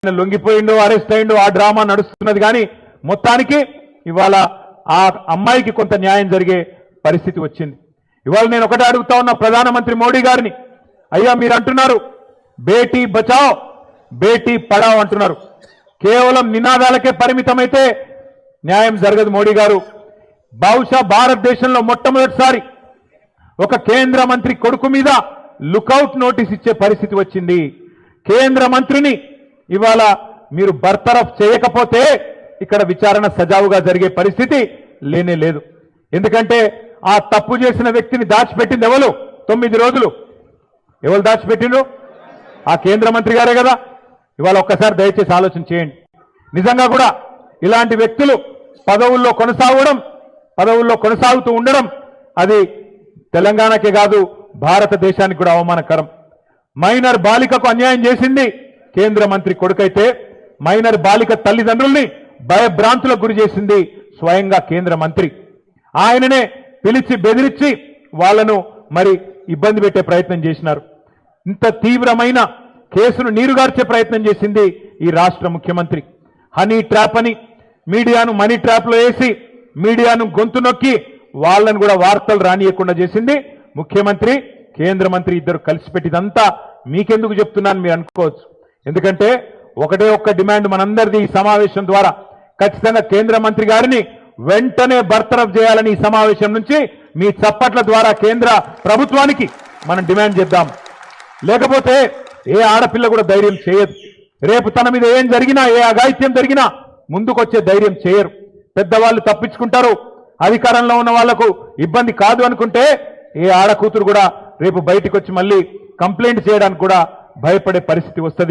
లొంగిపోయిండు, arrest అయిండు, ఆ drama నడుస్తున్నది. కానీ మొత్తానికి ఇవాళ ఆ అమ్మాయికి కొంత న్యాయం జరిగే పరిస్థితి వచ్చింది. ఇవాళ నేను ఒకటే అడుగుతా ఉన్నా ప్రధానమంత్రి మోడీ గారిని, అయ్యా మీరు అంటున్నారు బేటీ బచావ్ బేటీ పడావ్ అంటున్నారు, కేవలం నినాదాలకే పరిమితమైతే న్యాయం జరగదు. మోడీ గారు బహుశా భారతదేశంలో మొట్టమొదటిసారి ఒక కేంద్ర మంత్రి కొడుకు మీద లుకౌట్ నోటీస్ ఇచ్చే పరిస్థితి వచ్చింది. కేంద్ర మంత్రిని ఇవాళ మీరు బర్తరఫ్ చేయకపోతే ఇక్కడ విచారణ సజావుగా జరిగే పరిస్థితి లేనే లేదు. ఎందుకంటే ఆ తప్పు చేసిన వ్యక్తిని దాచిపెట్టింది ఎవరు? 9 రోజులు ఎవరు దాచిపెట్టిండ్రు? ఆ కేంద్ర మంత్రి గారే కదా. ఇవాళ ఒక్కసారి దయచేసి ఆలోచన చేయండి. నిజంగా కూడా ఇలాంటి వ్యక్తులు పదవుల్లో కొనసాగుతూ ఉండడం అది తెలంగాణకే కాదు భారతదేశానికి కూడా అవమానకరం. మైనర్ బాలికకు అన్యాయం చేసింది కేంద్ర మంత్రి కొడుకైతే మైనర్ బాలిక తల్లిదండ్రుల్ని భయభ్రాంతులకు గురి చేసింది స్వయంగా కేంద్ర మంత్రి. ఆయననే పిలిచి బెదిరించి వాళ్లను మరి ఇబ్బంది పెట్టే ప్రయత్నం చేసినారు. ఇంత తీవ్రమైన కేసును నీరుగార్చే ప్రయత్నం చేసింది ఈ రాష్ట్ర ముఖ్యమంత్రి. హనీ ట్రాప్ అని మీడియాను మనీ ట్రాప్ లో వేసి మీడియాను గొంతు నొక్కి వాళ్ళను కూడా వార్తలు రానియకుండా చేసింది ముఖ్యమంత్రి, కేంద్ర మంత్రి ఇద్దరు కలిసి పెట్టిదంతా మీకెందుకు చెప్తున్నాను మీరు అనుకోవచ్చు. ఎందుకంటే ఒకటే ఒక్క డిమాండ్ మనందరిది ఈ సమావేశం ద్వారా, ఖచ్చితంగా కేంద్ర మంత్రి గారిని వెంటనే బర్తరఫ్ చేయాలని ఈ సమావేశం నుంచి మీ చప్పట్ల ద్వారా కేంద్ర ప్రభుత్వానికి మనం డిమాండ్ చేద్దాం. లేకపోతే ఏ ఆడపిల్ల కూడా ధైర్యం చేయదు. రేపు తన మీద ఏం జరిగినా, ఏ అఘాయిత్యం జరిగినా ముందుకొచ్చే ధైర్యం చేయరు. పెద్దవాళ్ళు తప్పించుకుంటారు. అధికారంలో ఉన్న వాళ్లకు ఇబ్బంది కాదు అనుకుంటే ఏ ఆడకూతురు కూడా రేపు బయటకు వచ్చి మళ్ళీ కంప్లైంట్ చేయడానికి కూడా భయపడే పరిస్థితి వస్తుంది.